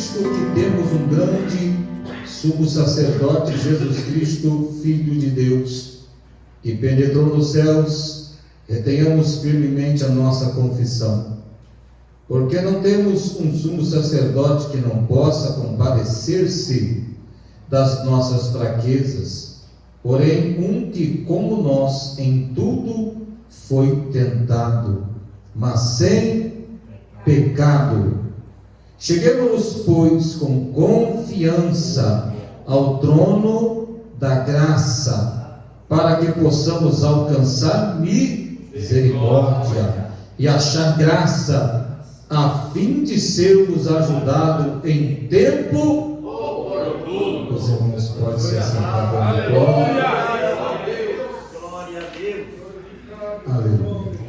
visto que temos um grande sumo sacerdote, Jesus Cristo, Filho de Deus, que penetrou nos céus, retenhamos firmemente a nossa confissão. Porque não temos um sumo sacerdote que não possa compadecer-se das nossas fraquezas, porém um que, como nós, em tudo foi tentado, mas sem pecado. Cheguemos, pois, com confiança ao trono da graça, para que possamos alcançar misericórdia e achar graça, a fim de sermos ajudados em tempo oportuno. Os irmãos podem se assentar. Glória a Deus. Glória a Deus. Aleluia.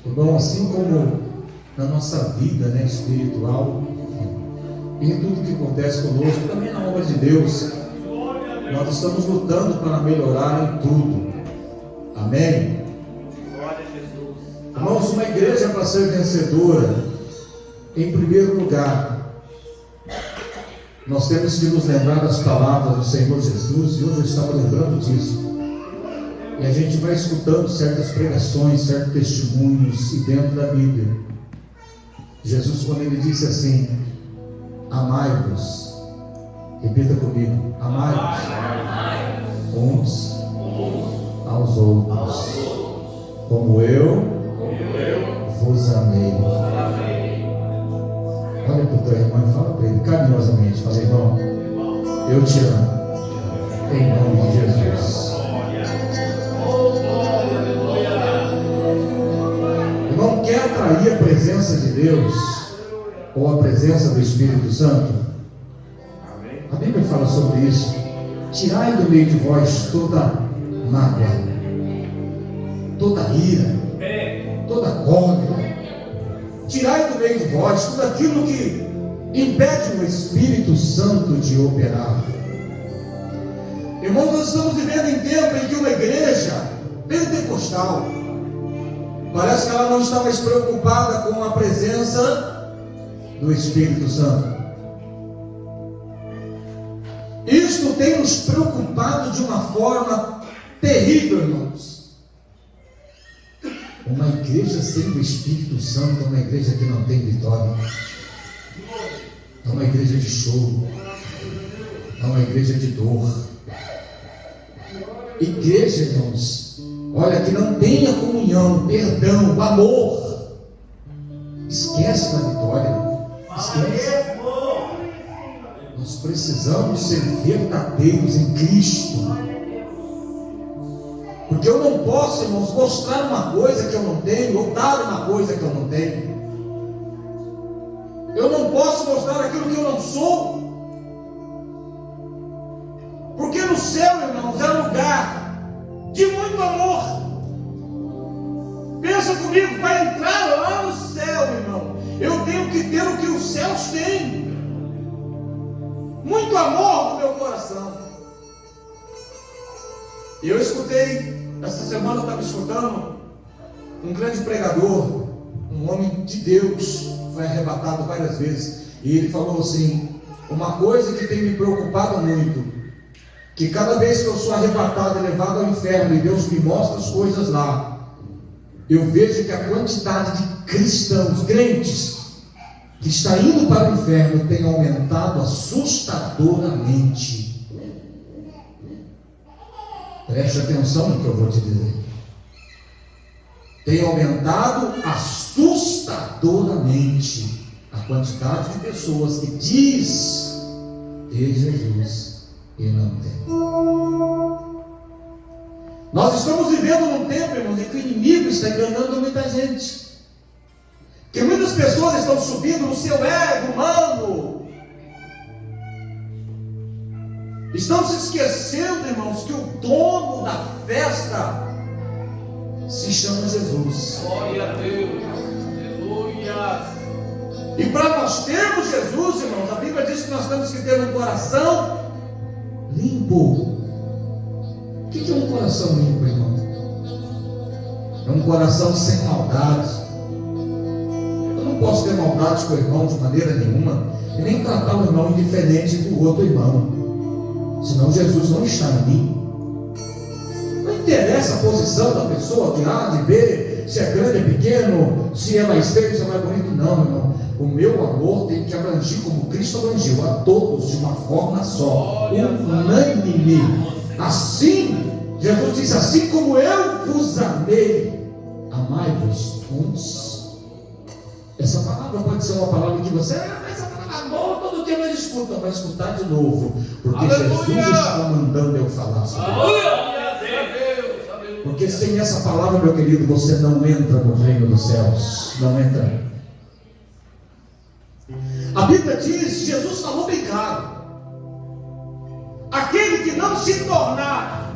Irmão, assim como na nossa vida, espiritual, e em tudo que acontece conosco, também na obra de Deus, nós estamos lutando para melhorar em tudo. Amém? Irmãos, uma igreja para ser vencedora, em primeiro lugar, nós temos que nos lembrar das palavras do Senhor Jesus, e hoje eu estava lembrando disso. E a gente vai escutando certas pregações, certos testemunhos, e dentro da Bíblia, Jesus, quando ele disse assim: amai-vos, repita comigo, amai-vos uns aos outros, como eu vos amei. Olha para o teu irmão e fala para ele carinhosamente, fala: irmão, eu te amo, em nome de Jesus. Irmão, quer atrair a presença de Deus, ou a presença do Espírito Santo? A Bíblia fala sobre isso. Tirai do meio de vós toda mágoa, toda ira, toda cólera. Tirai do meio de vós tudo aquilo que impede o Espírito Santo de operar. Irmãos, nós estamos vivendo em tempo em que uma igreja pentecostal parece que ela não está mais preocupada com a presença do Espírito Santo. Isto tem nos preocupado de uma forma terrível, irmãos. Uma igreja sem o Espírito Santo é uma igreja que não tem vitória. É uma igreja de choro. É uma igreja de dor. Igreja, irmãos, olha, que não tenha comunhão, perdão, amor, esquece da vitória. Esquece. Nós precisamos ser verdadeiros em Cristo. Porque eu não posso, irmãos, mostrar uma coisa que eu não tenho, ou dar uma coisa que eu não tenho. Eu não posso mostrar aquilo que eu não sou. Porque no céu, irmãos, é lugar de muito amor. Pensa comigo, para entrar lá no céu, irmão, eu tenho que ter o que os céus têm. Muito amor no meu coração. E eu escutei, essa semana eu estava escutando um grande pregador, um homem de Deus, foi arrebatado várias vezes, e ele falou assim: uma coisa que tem me preocupado muito, que cada vez que eu sou arrebatado e levado ao inferno, e Deus me mostra as coisas lá, eu vejo que a quantidade de cristãos, crentes, que está indo para o inferno tem aumentado assustadoramente. Preste atenção no que eu vou te dizer. Tem aumentado assustadoramente a quantidade de pessoas que diz ter Jesus e não tem. Nós estamos vivendo num tempo, irmãos, em que o inimigo está enganando muita gente. Que muitas pessoas estão subindo no seu ego humano. Estão se esquecendo, irmãos, que o dono da festa se chama Jesus. Glória a Deus. Aleluia. E para nós termos Jesus, irmãos, a Bíblia diz que nós temos que ter um coração limpo. O que é um coração limpo, irmão? É um coração sem maldade. Eu não posso ter maldade com o irmão de maneira nenhuma, e nem tratar o irmão indiferente do outro irmão, senão Jesus não está em mim. Não interessa a posição da pessoa, de A, de B, se é grande, é pequeno, se é mais feio, se é mais bonito, não, irmão. O meu amor tem que abranger como Cristo abrangiu, a todos de uma forma só, unânime. Assim, Jesus disse: assim como eu vos amei, amai-vos uns. Essa palavra pode ser uma palavra que você, essa palavra amor, todo dia nós escuta, vai escutar de novo, porque Jesus está mandando eu falar sobre isso. Porque sem essa palavra, meu querido, você não entra no reino dos céus. Não entra. A Bíblia diz, Jesus falou bem claro: aquele que não se tornar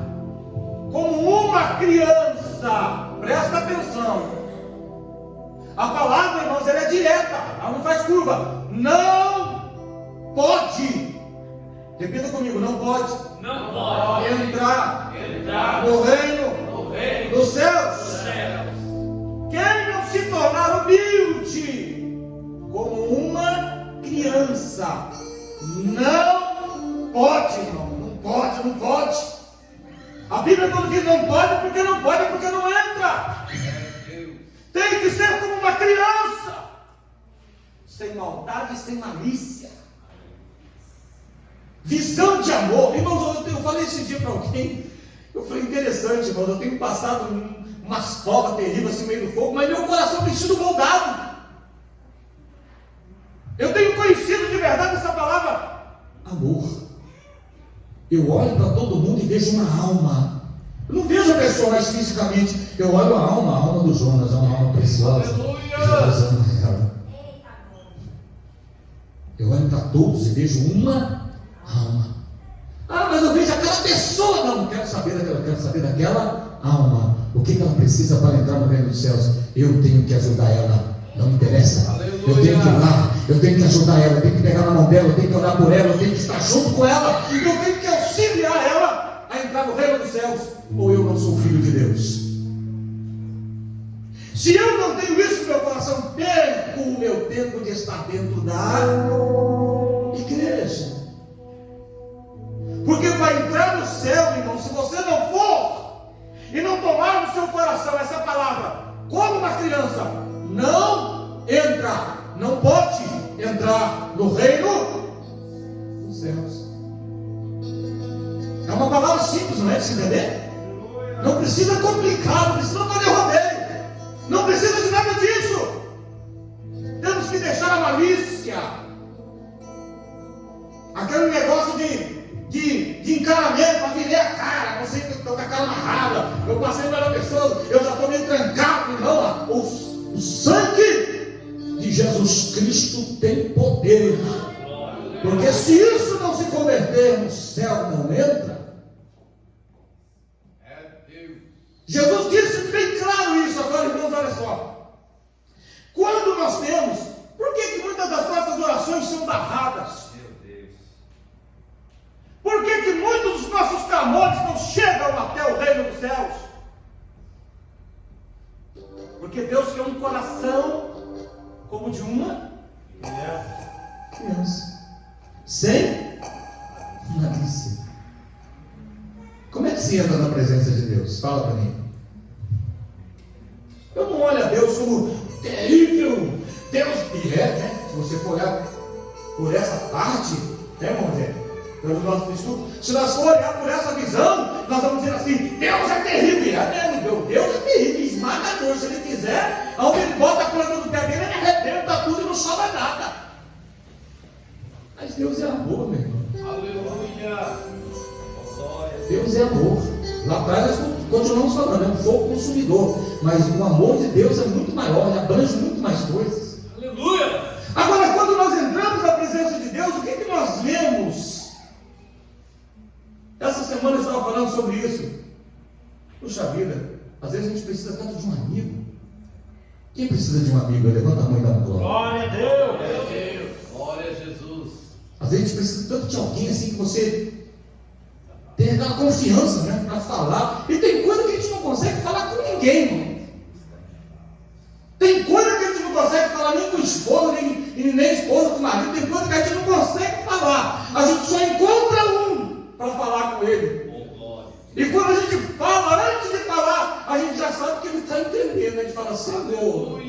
como uma criança, presta atenção. A palavra, irmãos, ela é direta, ela não faz curva. Não pode. Repita comigo: não pode. Não pode Entrar no reino dos céus. Quem não se tornar humilde como uma criança, não pode, irmão. Não pode. A Bíblia quando diz não pode, porque não pode, porque não entra. Tem que ser como uma criança, sem maldade, sem malícia, visão de amor. Irmãos, eu falei esse dia para alguém, eu falei: interessante, irmãos, eu tenho passado umas provas terríveis assim no meio do fogo, mas meu coração tem sido moldado. Eu tenho conhecido de verdade essa palavra amor. Eu olho para todo mundo e vejo uma alma. Eu não vejo a pessoa mais fisicamente, eu olho a alma do Jonas, é uma alma preciosa. Jesus ama ela. Eu olho para todos e vejo uma alma. Ah, mas eu vejo aquela pessoa. Não quero saber daquela, quero saber daquela alma. O que ela precisa para entrar no reino dos céus? Eu tenho que ajudar ela. Não me interessa. Aleluia. Eu tenho que ir lá, eu tenho que ajudar ela, eu tenho que pegar na mão dela, eu tenho que orar por ela, eu tenho que estar junto com ela, eu tenho que auxiliar ela a entrar no reino dos céus. Ou eu não sou filho de Deus. Se eu não tenho isso no meu coração, perco o meu tempo de estar dentro da igreja. Porque para entrar no céu, irmão, se você não for e não tomar no seu coração essa palavra como uma criança, não entra, não pode entrar no reino dos céus. É uma palavra simples, não é de se entender? Não precisa complicar, não precisa fazer rodeio, não precisa de nada disso. Temos que deixar a malícia, aquele negócio de encaramento, para virar a cara. Você estou com a cara amarrada, eu passei pela pessoa, eu já estou meio trancado. Não, o sangue de Jesus Cristo tem poder, porque se isso não se converter, no céu não entra. Jesus disse bem claro isso. Agora, irmãos, olha só. Quando nós temos, por que muitas das nossas orações são barradas? Por que muitos dos nossos clamores não chegam até o reino dos céus? Porque Deus quer um coração como de uma criança, sem malícia. Como é que se entra na presença de Deus? Fala para mim. Eu não olho a Deus como terrível. Deus, né? Se você for olhar por essa parte, né, irmão Zé? Pelo nosso estudo, se nós for olhar por essa visão, nós vamos dizer assim: Deus é terrível. Deus é terrível, esmagador. Se Ele quiser, aonde Ele bota a planta do pé dele, Ele arrebenta tudo e não sobra nada. Mas Deus é amor, meu irmão. Aleluia. Deus é amor. Lá atrás nós continuamos falando, é um fogo consumidor, mas o amor de Deus é muito maior, ele abrange muito mais coisas. Aleluia. Agora, quando nós entramos na presença de Deus, o que nós vemos? Essa semana eu estava falando sobre isso. Puxa vida, às vezes a gente precisa tanto de um amigo. Quem precisa de um amigo? Levanta a mão e dá um glória. Glória a Deus. Glória a Deus. Glória a Jesus. Às vezes a gente precisa tanto de alguém assim que você tem aquela confiança, né, para falar. E tem coisa que a gente não consegue falar com ninguém, irmão. Tem coisa que a gente não consegue falar falar nem com a esposa, nem esposa com o marido. Tem coisa que a gente não consegue falar. A gente só encontra um para falar com ele. E quando a gente fala, antes de falar, a gente já sabe que ele está entendendo. A gente fala, Senhor.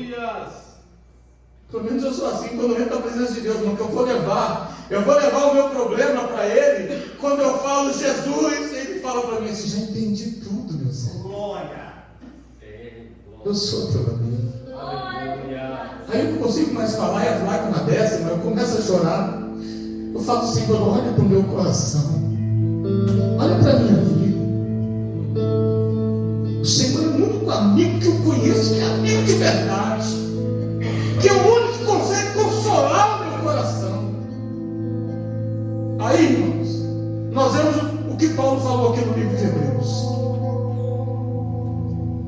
Pelo menos eu sou assim, quando eu entro na presença de Deus, irmão, que eu vou levar o meu problema para Ele. Quando eu falo Jesus, Ele fala para mim assim, já entendi tudo, meu Senhor. Glória. Eu sou teu amigo. Aí eu não consigo mais falar, e as lágrimas descem, mas eu começo a chorar. Eu falo, Senhor, olha para o meu coração. Olha para a minha vida. O Senhor é o único amigo que eu conheço, que é amigo de verdade. Que é o único que consegue consolar o meu coração. Aí, irmãos, nós vemos o que Paulo falou aqui no livro de Hebreus.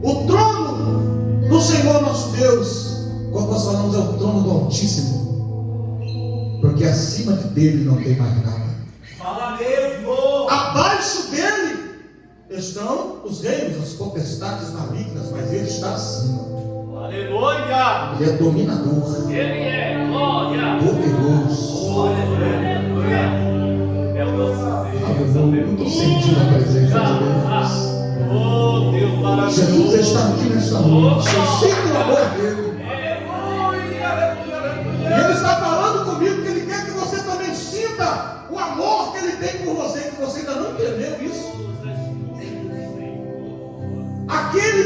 O trono do Senhor nosso Deus, como nós falamos, é o trono do Altíssimo, porque acima dele não tem mais nada. Fala mesmo. Abaixo dele estão os reinos, as potestades malignas, mas ele está acima. Aleluia. Ele é dominador. Ele é. Glória. Poderoso. Aleluia. É o nosso Deus. Eu estou sentindo a presença de Deus. Oh, Deus maravilhoso. Jesus está aqui nesta noite. Eu sinto o amor dele. E ele está falando comigo que ele quer que você também sinta o amor que ele tem por você, que você ainda não entendeu isso. Aquele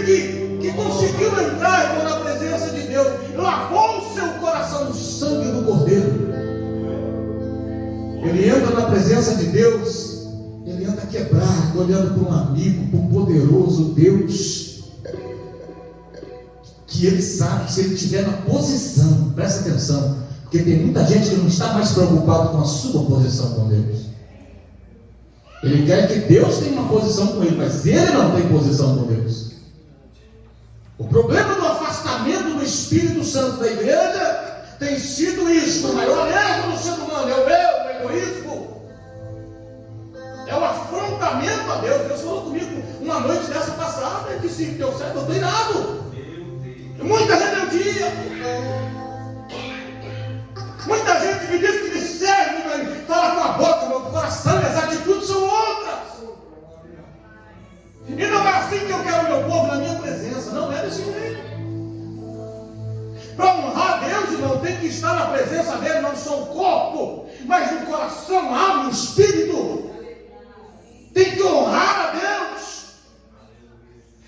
que conseguiu entrar, irmão, na presença de Deus, lavou o seu coração no sangue do Cordeiro. Ele entra na presença de Deus, ele anda quebrado, olhando para um amigo, para um poderoso Deus, que ele sabe que se ele estiver na posição, presta atenção, porque tem muita gente que não está mais preocupado com a sua posição com Deus. Ele quer que Deus tenha uma posição com ele, mas ele não tem posição com Deus. O problema do afastamento do Espírito Santo da igreja tem sido isso. O maior erro do ser humano é o eu, o egoísmo, é o afrontamento a Deus. Deus falou comigo uma noite dessa passada e disse: deu certo, eu estou irado. Muita rebeldia, muita gente me diz que me serve, mas fala com a boca, meu coração e as atitudes são outras. E não é assim que eu quero o meu povo na minha presença. Não é desse jeito. Para honrar Deus, irmão, tem que estar na presença dele, não só o corpo, mas o coração, a alma, o espírito. Tem que honrar a Deus.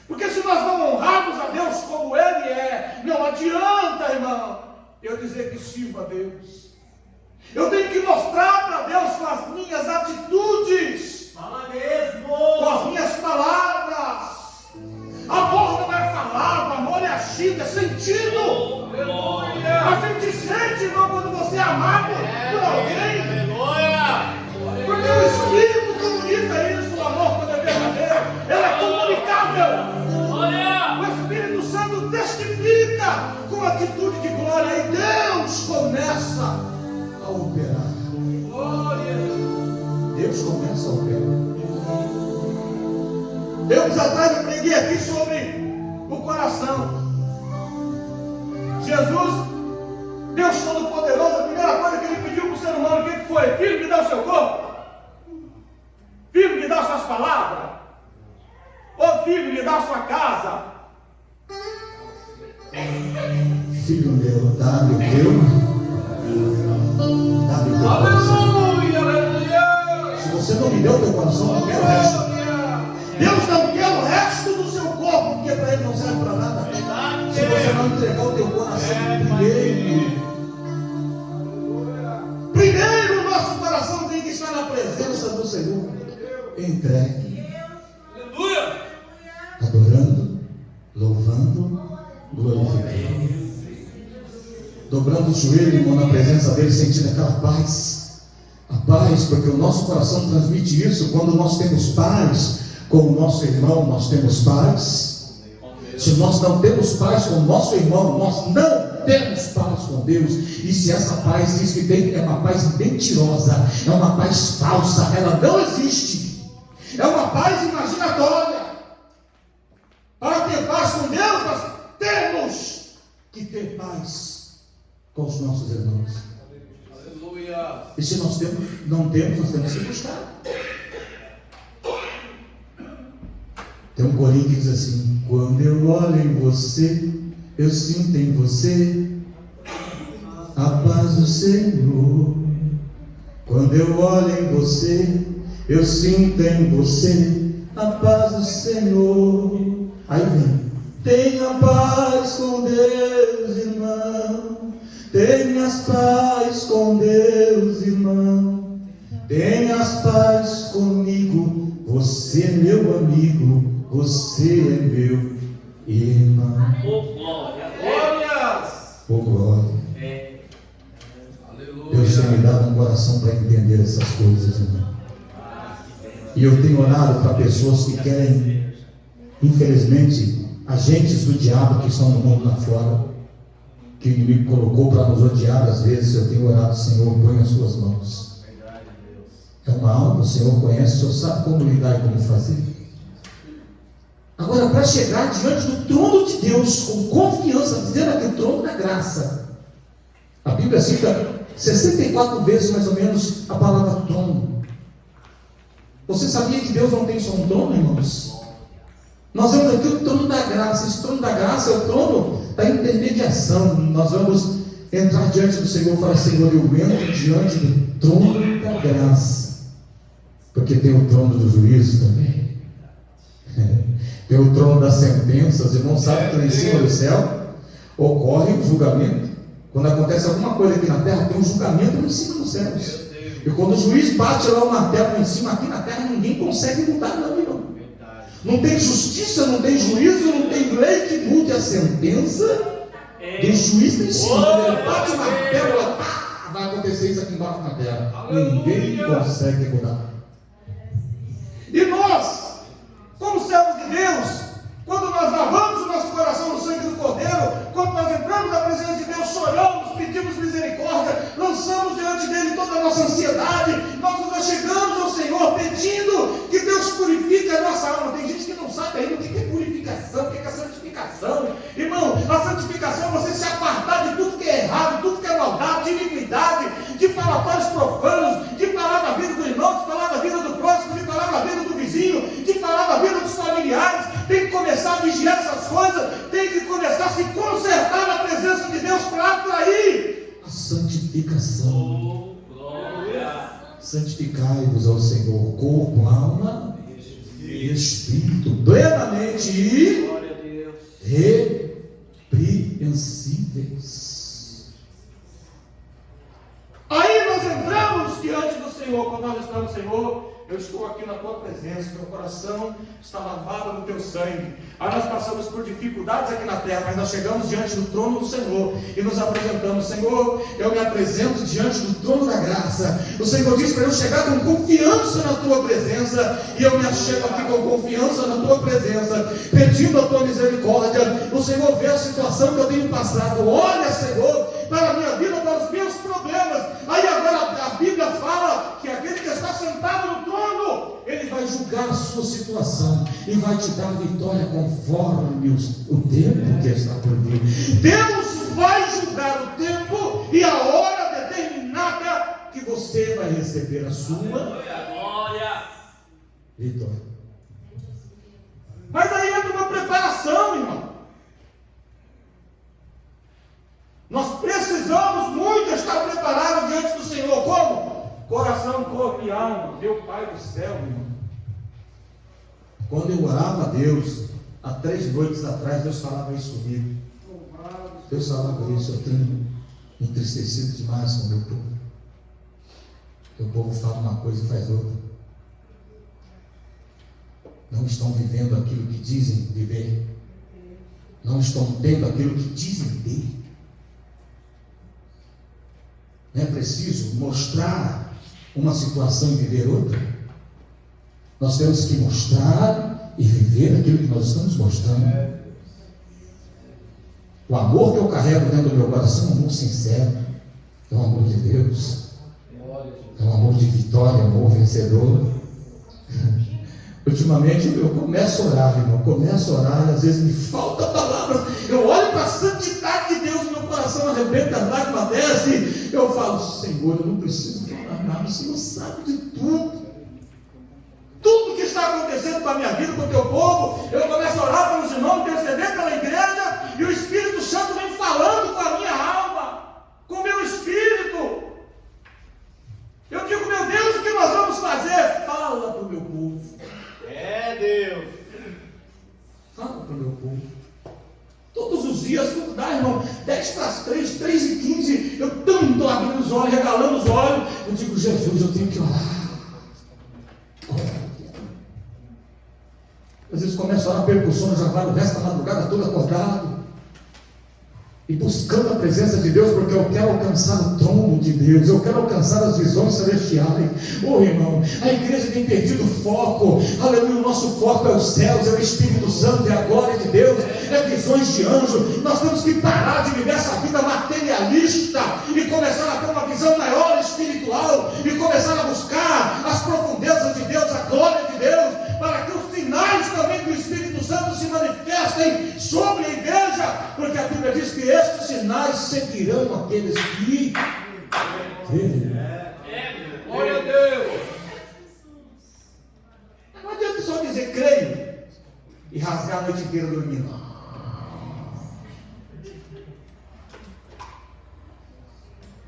Porque se nós não honrarmos a Deus como Ele é, não adianta, irmão, eu dizer que sirvo a Deus. Eu tenho que mostrar para Deus com as minhas atitudes. Fala mesmo. Com as minhas palavras. Amor não é palavra, amor é agir, é sentido. Aleluia. A gente sente, irmão, quando você é amado por alguém. Aleluia. Porque o Espírito comunica isso, o amor, quando é verdadeiro. Ele é comunicável. O Espírito Santo testifica com atitude de glória. E Deus começa a operar. Deus começa a operar. Tempos atrás eu preguei aqui sobre o coração. Jesus, Deus Todo-Poderoso, a primeira coisa que Ele pediu para o ser humano, o que foi? Filho, me dá o seu corpo. Filho, me dá suas palavras. Ô filho, me dá a sua casa. Filho meu, dá-me o teu. Dá-me o teu coração. Se você não me deu o teu coração, não quero o resto. Deus não quer o resto do seu corpo, porque para Ele não serve para nada. Se você não entregar o teu coração primeiro o nosso coração tem que estar na presença do Senhor. Entregue. Adorando, louvando, glorificando. Dobrando o joelho, irmão, na presença dele, sentindo aquela paz. A paz, porque o nosso coração transmite isso. Quando nós temos paz com o nosso irmão, nós temos paz. Se nós não temos paz com o nosso irmão, nós não temos paz com Deus. E se essa paz diz que tem, é uma paz mentirosa, é uma paz falsa, ela não existe. É uma paz imaginatória. Para ter paz com Deus, nós temos que ter paz com os nossos irmãos. Aleluia. E se nós não temos, nós temos que buscar. Tem um corinho que diz assim: quando eu olho em você, eu sinto em você a paz do Senhor. Quando eu olho em você, eu sinto em você a paz do Senhor. Aí vem: tenha paz com Deus, irmão. Tenhas paz com Deus, irmão. Tenhas paz comigo. Você é meu amigo. Você é meu irmão. Oh, glória. Glórias. Oh, glória. Aleluia. Deus tem me dado um coração para entender essas coisas, irmão. E eu tenho orado para pessoas que querem, infelizmente, agentes do diabo que estão no mundo lá fora, que o inimigo colocou para nos odiar. Às vezes eu tenho orado: Senhor, põe as suas mãos. É uma alma, o Senhor conhece, o Senhor sabe como lidar e como fazer. Agora, para chegar diante do trono de Deus com confiança, dizendo aqui, o trono da graça, a Bíblia cita 64 vezes mais ou menos a palavra trono. Você sabia que Deus não tem só um trono, irmãos? Nós vemos aqui o trono da graça. Esse trono da graça é o trono da intermediação. Nós vamos entrar diante do Senhor e falar: Senhor, eu entro diante do trono da graça, porque tem o trono do juízo também. Tem o trono das sentenças. Irmão, sabe que lá em cima do céu ocorre um julgamento. Quando acontece alguma coisa aqui na terra, tem um julgamento lá em cima dos céus. E quando o juiz bate lá o martelo lá em cima, aqui na terra, ninguém consegue mudar, não, irmão. Não tem justiça, não tem juízo, não tem lei que mude a sentença do juiz lá em cima. Quando ele bate o martelo, vai acontecer isso aqui embaixo na terra. Ninguém consegue mudar. E nós, como servos de Deus, quando nós lavamos o nosso coração no sangue do Cordeiro, quando nós entramos na presença de Deus, choramos, pedimos misericórdia, lançamos diante dele toda a nossa ansiedade, nós nos achegamos ao Senhor pedindo que Deus purifique a nossa alma. Tem gente que não sabe ainda o que é purificação, o que é santificação. Irmão, a santificação é você se apartar de tudo que é errado, tudo que é maldade, de iniquidade, de falatórios profanos, de falar da vida do irmão, de falar da vida do próximo, de falar da vida do vizinho, de falar da vida dos familiares. Tem que começar a vigiar essas coisas, tem que começar a se consertar na presença de Deus para atrair A santificação. Oh, glória. Santificai-vos ao Senhor, corpo, alma e espírito, plenamente e Glória a Deus. repreensíveis. Aí nós entramos diante do Senhor. Quando nós estamos, Senhor, eu estou aqui na tua presença, meu coração está lavado no teu sangue. Aí nós passamos por dificuldades aqui na terra, mas nós chegamos diante do trono do Senhor e nos apresentamos. Senhor, eu me apresento diante do trono da graça. O Senhor diz para eu chegar com confiança na tua presença, e eu me achego aqui com confiança na tua presença, pedindo a tua misericórdia. O Senhor vê a situação que eu tenho passado. Olha, Senhor, para a minha vida, para os meus problemas. Aí agora a Bíblia fala que aquele que está sentado no trono, ele vai julgar a sua situação e vai te dar vitória conforme o tempo que está por vir. Deus vai julgar o tempo e a hora determinada que você vai receber a sua Glória. vitória. Mas aí entra uma preparação, irmão. Nós precisamos muito estar preparados diante do Senhor. Como? Coração, corpo e alma. Meu Pai do céu, irmão. Quando eu orava a Deus, há 3 noites atrás, Deus falava isso comigo. Deus falava isso: eu tenho entristecido demais com o meu povo. O povo fala uma coisa e faz outra. Não estão vivendo aquilo que dizem viver. Não estão tendo aquilo que dizem ter. Não é preciso mostrar uma situação e viver outra. Nós temos que mostrar e viver aquilo que nós estamos mostrando. O amor que eu carrego dentro do meu coração é um amor sincero. É um amor de Deus. É um amor de vitória, amor vencedor. Ultimamente eu começo a orar, irmão. Começo a orar e às vezes me falta palavras. Eu olho para a santidade de Deus no meu coração. coração arrebenta, a lágrima desce. Eu falo, Senhor, eu não preciso falar nada, o Senhor sabe de tudo. Tudo que está acontecendo com a minha vida, com o teu povo, eu começo a orar pelos irmãos, interceder pela igreja, e o Espírito Santo vem falando com a minha alma, com o meu espírito. Eu digo, meu Deus, o que nós vamos fazer? Fala para o meu povo. É Deus. Fala para o meu povo. Todos os dias, quando dá, irmão, 10 para as 3, 3h15, eu estou abrindo os olhos, regalando os olhos. Eu digo, Jesus, eu tenho que orar. Às vezes começa a orar percussão, já vai o resto da madrugada todo acordado. E buscando a presença de Deus, porque eu quero alcançar o trono de Deus, eu quero alcançar as visões celestiais. Irmão, a igreja tem perdido o foco. Aleluia, o nosso foco é os céus, é o Espírito Santo, é a glória de Deus, é visões de anjo. Nós temos que parar de viver essa vida materialista e começar a ter uma visão maior espiritual, e começar a buscar as profundezas de Deus, a glória de Deus, para que os sinais também do Espírito Santo se manifestem sobre a igreja, porque a Bíblia diz que estes sinais seguirão aqueles que creem. Glória a Deus. Não adianta só dizer creio e rasgar a noite inteira dormindo.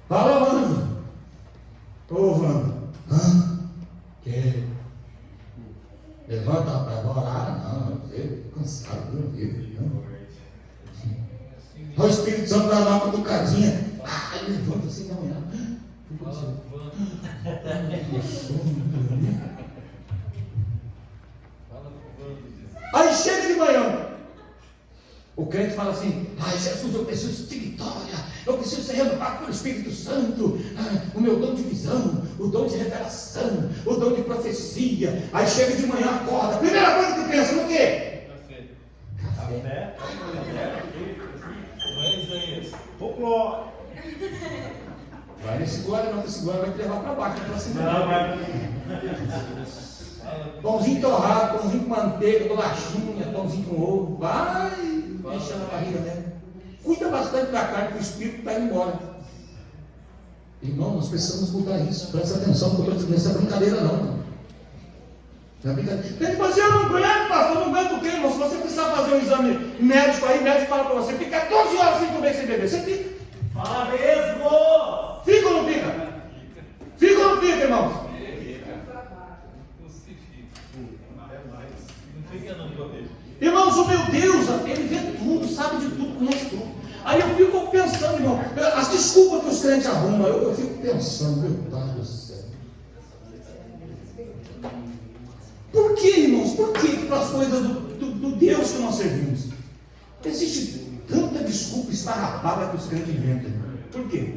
Fala, Wanda. Ô, Wanda. Que? Levanta para orar, não. Eu tô cansado, não. Olha o Espírito Santo vai dar uma cutucadinha. Levanta assim da manhã. Aí chega de manhã. O crente fala assim: ai, Jesus, eu preciso de vitória, eu preciso ser renovado pelo Espírito Santo, o meu dom de visão, o dom de revelação, o dom de profecia. Aí chega de manhã, acorda, primeira coisa que pensa, no quê? Café. Vai nesse glória, não, esse glória vai te levar para baixo, para cima. Não, vai. Pãozinho torrado, pãozinho com manteiga, bolachinha, pãozinho com ovo, vai enchendo a barriga mesmo. Cuida bastante da carne, que o Espírito está indo embora. Irmão, nós precisamos mudar isso. Presta atenção, porque eu estou dizendo, isso é brincadeira não. Não é brincadeira. Ele fala assim, eu não aguento, pastor, não aguento o quê, irmão? Se você precisar fazer um exame médico aí, o médico fala para você, fica 12 horas sem comer, sem beber. Você fica. Fala mesmo. Fica ou não fica? Fica ou não fica, irmão? Irmãos, o meu Deus, Ele vê tudo, sabe de tudo, conhece tudo. Aí eu fico pensando, irmão, as desculpas que os crentes arrumam, eu fico pensando, meu Pai do céu. Por que, irmãos? Por que para as coisas do Deus que nós servimos existe tanta desculpa esfarrapada que os crentes inventam? Por quê?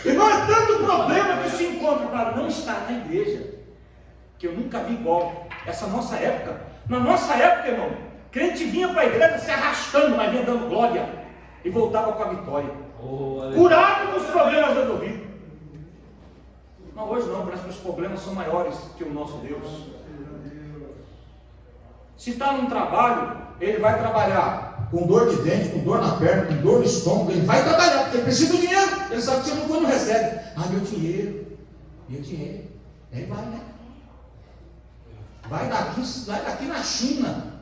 Irmão, é tanto problema que se encontra para não estar na igreja, que eu nunca vi igual. Essa nossa época. Na nossa época, irmão, crente vinha para a igreja se arrastando, mas vinha dando glória e voltava com a vitória. Curado com os problemas resolvidos. Mas hoje não, parece que os problemas são maiores que o nosso Deus. Se está num trabalho, ele vai trabalhar com dor de dente, com dor na perna, com dor no estômago, ele vai trabalhar, porque ele precisa do dinheiro. Ele sabe que se não recebe. Meu dinheiro. Ele vai, né? Vai daqui na China.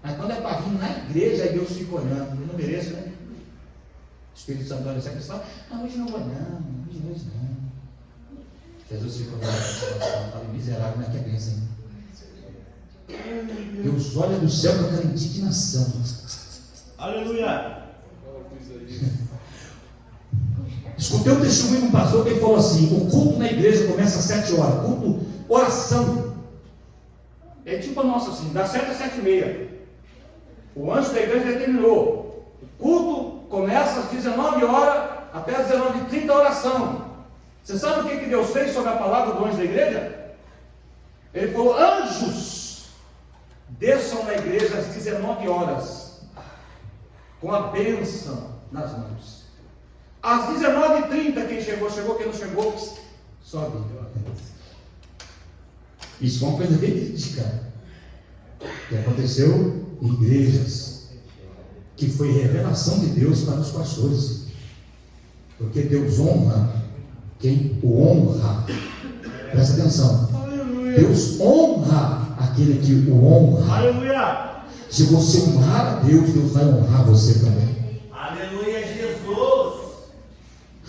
Mas quando é para vir na igreja, aí Deus fica olhando. Eu não mereço, né? O Espírito Santo olha sempre e fala, hoje não vou não, hoje não. Jesus fica olhando e fala, miserável, como é que é bênção, hein? Deus olha do céu com aquela indignação. Aleluia! Escutei um testemunho de um pastor que ele falou assim: o culto na igreja começa às 7 horas, culto, oração. É tipo a nossa assim, das 7 às 7h30. O anjo da igreja determinou. O culto começa às 19 horas até às 19h30 a oração. Você sabe o que Deus fez sobre a palavra do anjo da igreja? Ele falou: anjos, desçam na igreja às 19 horas, com a bênção nas mãos. Às 19h30, quem chegou, quem não chegou, sobe. Isso é uma coisa verídica que aconteceu em igrejas. que foi revelação de Deus para os pastores. Porque Deus honra quem o honra. Presta atenção. Deus honra aquele que o honra. Aleluia. Se você honrar a Deus, Deus vai honrar você também. Aleluia, Jesus.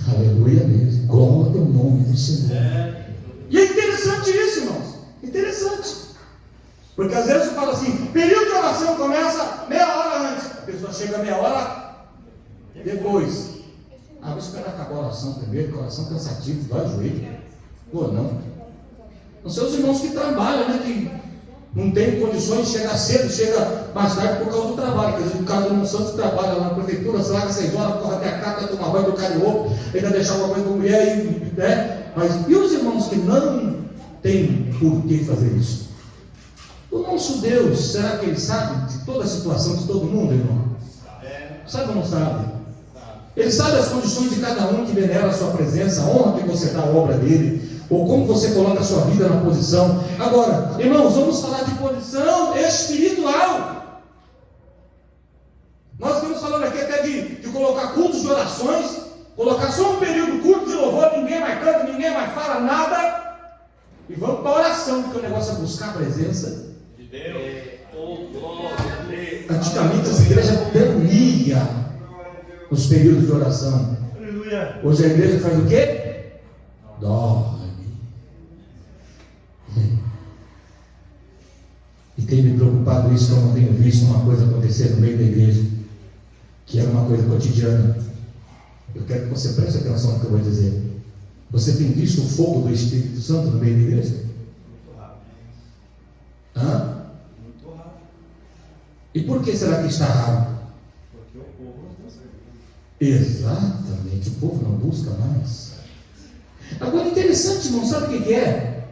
Aleluia mesmo. Glória ao nome do Senhor. E é interessante isso, irmãos. Interessante. Porque às vezes eu falo assim, período de oração começa meia hora antes. A pessoa chega meia hora depois. Ah, vou esperar acabar a oração primeiro, que a oração cansativa, vai o joelho. Pô, não. Não são os irmãos que trabalham, né? Que não tem condições de chegar cedo, chega mais tarde por causa do trabalho. Quer dizer, o cara do irmão Santos trabalha lá na prefeitura, sai às 6 horas, corre até a casa, tomar banho do carioco, ainda deixar uma coisa com a mulher, né? Mas e os irmãos que não têm por que fazer isso? O nosso Deus, será que Ele sabe de toda a situação de todo mundo, irmão? Sabe ou não sabe? Ele sabe as condições de cada um que venera a sua presença, a honra que você dá à obra dele, ou como você coloca a sua vida na posição. Agora, irmãos, vamos falar de posição espiritual. Nós estamos falando aqui até de colocar cultos de orações, colocar só um período curto de louvor, ninguém mais canta, ninguém mais fala nada, e vamos para a oração, porque o negócio é buscar a presença De Deus. Oh, glória a Deus. Antigamente as igrejas tremiam nos períodos de oração. Aleluia. Hoje a igreja faz o quê? Dorme. E tem me preocupado isso, como eu tenho visto uma coisa acontecer no meio da igreja, que era uma coisa cotidiana. Eu quero que você preste atenção no que eu vou dizer. Você tem visto o fogo do Espírito Santo no meio da igreja? Muito rápido. Hã? Muito rápido. E por que será que está raro? Porque o povo não busca. Exatamente, o povo não busca mais. Agora, interessante, irmão, sabe o que é?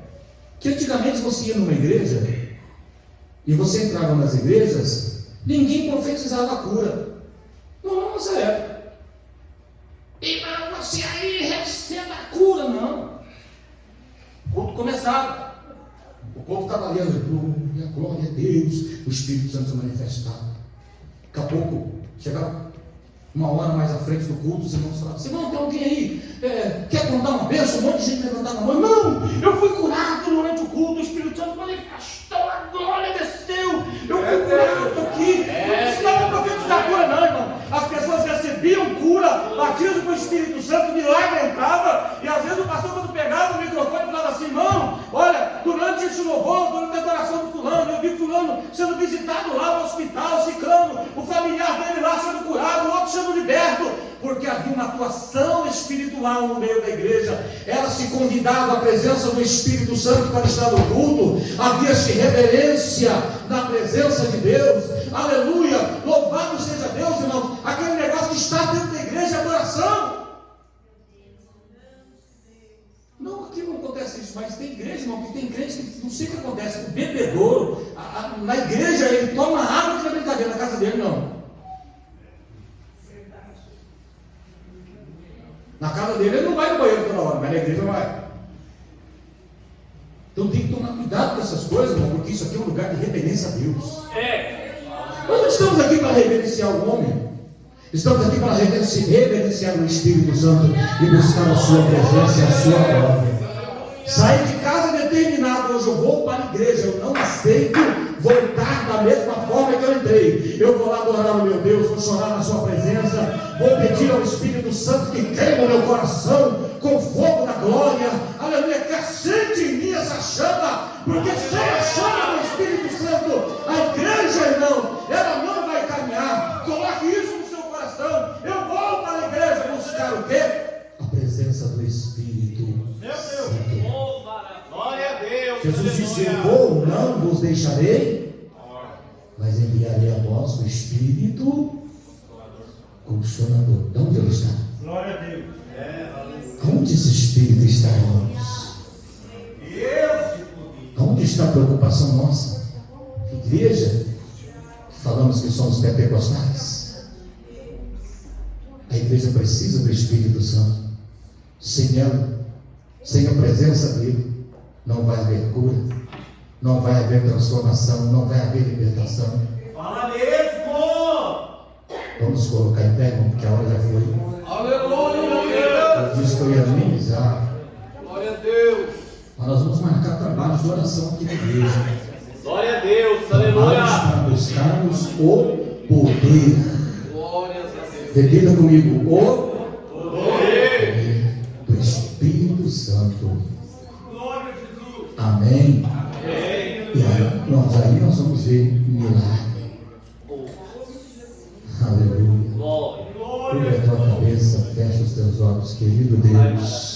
Que antigamente você ia numa igreja, e você entrava nas igrejas, ninguém profetizava a cura. Não, nessa época. Irmão, você aí receba a cura, não. O culto começava. O povo estava ali, glória a Deus, o Espírito Santo se manifestava. Daqui a pouco, chegava uma hora mais à frente do culto, os irmãos falavam assim: irmão, tem alguém aí, quer contar uma bênção? Um monte de gente levantava a mão. Irmão, eu fui curado durante o culto, o Espírito Santo manifestou, a glória desceu, eu fui curado aqui. Não precisava profetizar cura, não, irmão. As pessoas recebiam cura, batido com o Espírito Santo, milagre entrava, e às vezes o pastor, quando pegava o microfone, falava assim: irmão, olha, durante esse louvor, durante a adoração do fulano, eu vi fulano sendo visitado lá no hospital, ciclano, o familiar dele lá sendo curado, o outro sendo liberto, porque havia uma atuação espiritual no meio da igreja. Ela se convidava à presença do Espírito Santo para estar no culto, havia-se reverência na presença de Deus. Aleluia, louvado seja Deus, irmão. Aquele negócio que está dentro da igreja é adoração. Não, aqui não acontece isso, mas tem igreja, irmão, que tem crente que não sei o que acontece, o bebedouro, na igreja ele toma água que não é brincadeira, na casa dele não. Na casa dele ele não vai no banheiro toda hora, mas na igreja vai. Então tem que tomar cuidado com essas coisas, irmão, porque isso aqui é um lugar de reverência a Deus. Nós não estamos aqui para reverenciar o homem, estamos aqui para reverenciar o Espírito Santo e buscar a sua presença e a sua glória. Saí de casa determinado, hoje eu vou para a igreja, eu não aceito voltar da mesma forma que eu entrei. Eu vou lá adorar o meu Deus, vou chorar na sua presença, vou pedir ao Espírito Santo que queima o meu coração com fogo da glória, aleluia, que acende em mim essa chama, porque sem a chama do Espírito Santo, a igreja, irmão, ela não vai caminhar. Coloque isso no seu coração. Eu vou para a igreja buscar o quê? A presença do Espírito Santo. Glória a Deus. Jesus disse: eu vou, não vos deixarei, mas enviarei a vós o Espírito Consolador. De onde ele está? Glória a Deus. Onde esse Espírito está, irmãos? Onde está a preocupação nossa? Igreja, falamos que somos pentecostais. A igreja precisa do Espírito Santo. Sem ela, sem a presença dele, não vai haver cura, não vai haver transformação, não vai haver libertação. Fala mesmo. Vamos colocar em pé, irmão, porque a hora já foi. Aleluia! Eu disse que eu ia amenizar. Glória a Deus! Mas nós vamos marcar trabalhos de oração aqui na igreja. Glória a Deus. Trabalhos Aleluia. para buscarmos o poder. Glórias a Deus! Repita comigo, o Poder. do Espírito Santo. Glória a Jesus! Amém. Amém. E aí nós vamos ver milagre. Aleluia. Glória. Curva a tua cabeça, fecha os teus olhos, querido Deus.